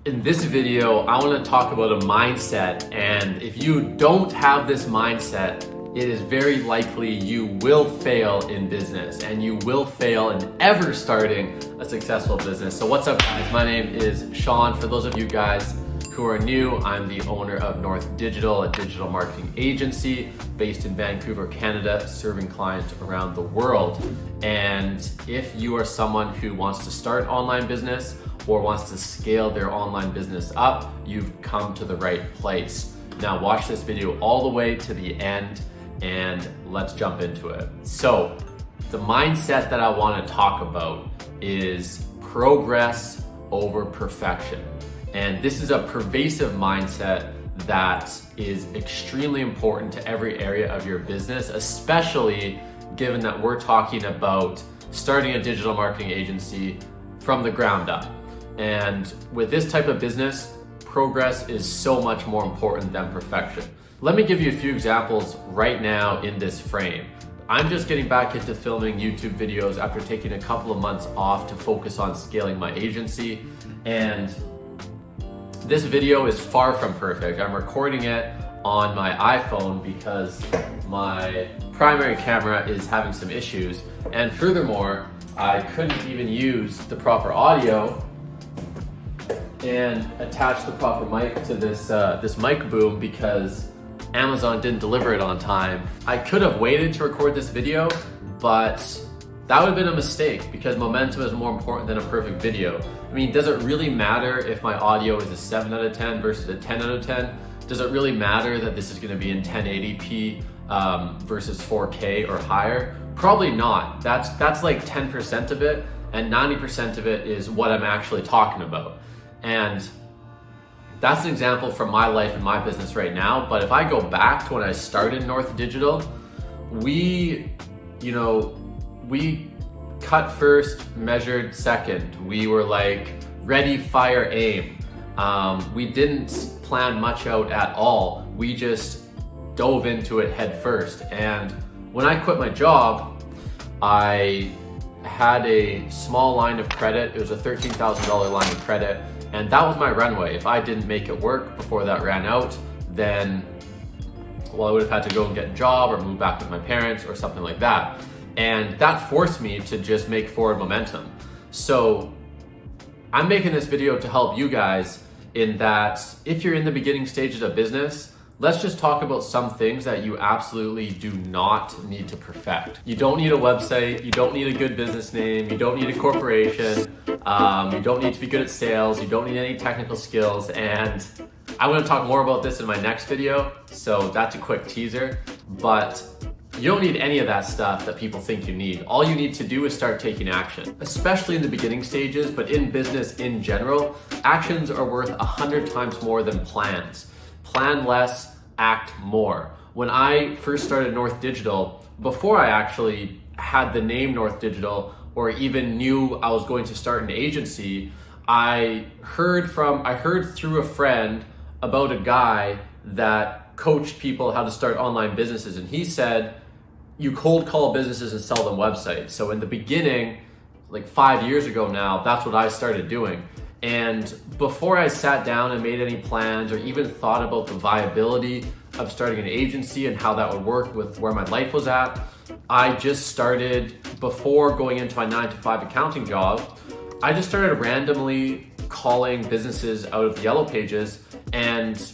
In this video, I want to talk about a mindset, and if you don't have this mindset, it is very likely you will fail in business and you will fail in ever starting a successful business. So what's up, guys? My name is Sean. For those of you guys who are new, I'm the owner of North Digital, a digital marketing agency based in Vancouver, Canada, serving clients around the world. And if you are someone who wants to start an online business or wants to scale their online business up, you've come to the right place. Now watch this video all the way to the end and let's jump into it. So the mindset that I want to talk about is progress over perfection. And this is a pervasive mindset that is extremely important to every area of your business, especially given that we're talking about starting a digital marketing agency from the ground up. And with this type of business, progress is so much more important than perfection. Let me give you a few examples right now in this frame. I'm just getting back into filming YouTube videos after taking a couple of months off to focus on scaling my agency. And this video is far from perfect. I'm recording it on my iPhone because my primary camera is having some issues. And furthermore, I couldn't even use the proper audio and attach the proper mic to this mic boom because Amazon didn't deliver it on time. I could have waited to record this video, but that would have been a mistake because momentum is more important than a perfect video. I mean, does it really matter if my audio is a 7 out of 10 versus a 10 out of 10? Does it really matter that this is gonna be in 1080p versus 4K or higher? Probably not. That's like 10% of it, and 90% of it is what I'm actually talking about. And that's an example from my life and my business right now. But if I go back to when I started North Digital, we cut first, measured second. We were like ready, fire, aim. We didn't plan much out at all. We just dove into it head first. And when I quit my job, I had a small line of credit. It was a $13,000 line of credit. And that was my runway. If I didn't make it work before that ran out, then, well, I would have had to go and get a job or move back with my parents or something like that. And that forced me to just make forward momentum. So I'm making this video to help you guys in that if you're in the beginning stages of business, let's just talk about some things that you absolutely do not need to perfect. You don't need a website, you don't need a good business name, you don't need a corporation, you don't need to be good at sales, you don't need any technical skills, and I'm gonna talk more about this in my next video, so that's a quick teaser, but you don't need any of that stuff that people think you need. All you need to do is start taking action, especially in the beginning stages, but in business in general, actions are worth 100 times more than plans. Plan less, act more. When I first started North Digital, before I actually had the name North Digital or even knew I was going to start an agency, I heard through a friend about a guy that coached people how to start online businesses. And he said, you cold call businesses and sell them websites. So in the beginning, like 5 years ago now, that's what I started doing. And before I sat down and made any plans or even thought about the viability of starting an agency and how that would work with where my life was at, I just started, before going into my 9-to-5 accounting job, I just started randomly calling businesses out of the yellow pages and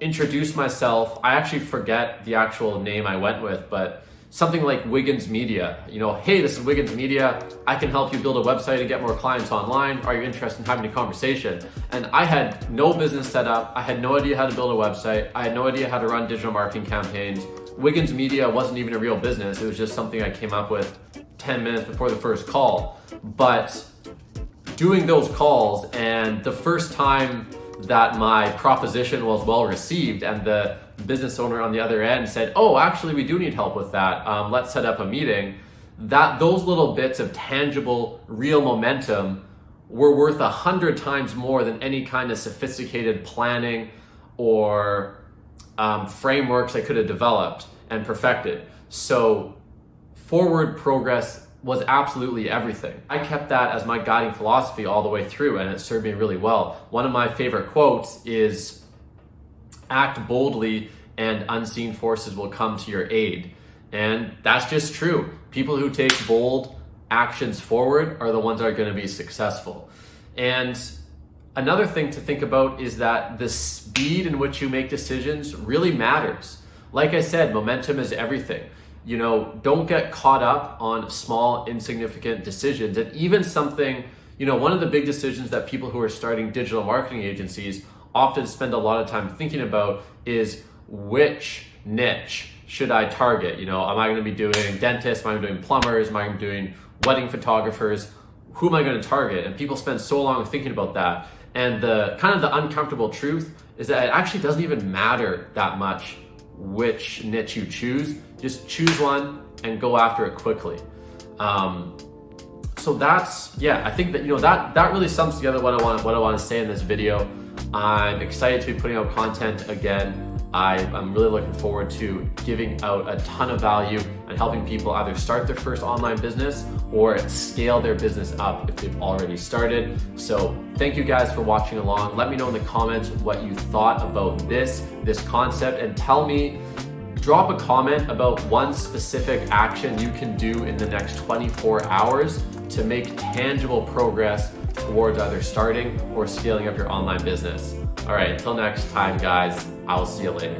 introduced myself. I actually forget the actual name I went with, but something like Wiggins Media. Hey, this is Wiggins Media. I can help you build a website and get more clients online. Are you interested in having a conversation? And I had no business set up. I had no idea how to build a website. I had no idea how to run digital marketing campaigns. Wiggins Media wasn't even a real business. It was just something I came up with 10 minutes before the first call. But doing those calls, and the first time that my proposition was well received and the business owner on the other end said, oh, actually we do need help with that, let's set up a meeting, those little bits of tangible, real momentum were worth 100 times more than any kind of sophisticated planning or frameworks I could have developed and perfected. So forward progress was absolutely everything. I kept that as my guiding philosophy all the way through, and it served me really well. One of my favorite quotes is, "Act boldly and unseen forces will come to your aid." And that's just true. People who take bold actions forward are the ones that are going to be successful. And another thing to think about is that the speed in which you make decisions really matters. Like I said, momentum is everything. You know, don't get caught up on small, insignificant decisions. And even something, you know, one of the big decisions that people who are starting digital marketing agencies often spend a lot of time thinking about is, which niche should I target? You know, am I going to be doing dentists? Am I doing plumbers? Am I going to be doing wedding photographers? Who am I going to target? And people spend so long thinking about that. And the kind of the uncomfortable truth is that it actually doesn't even matter that much which niche you choose. Just choose one and go after it quickly. So that's, yeah, I think that, you know, that really sums together what I want to say in this video. I'm excited to be putting out content again. I'm really looking forward to giving out a ton of value and helping people either start their first online business or scale their business up if they've already started. So thank you guys for watching along. Let me know in the comments what you thought about this concept, and tell me, drop a comment about one specific action you can do in the next 24 hours to make tangible progress towards either starting or scaling up your online business. All right, until next time, guys, I'll see you later.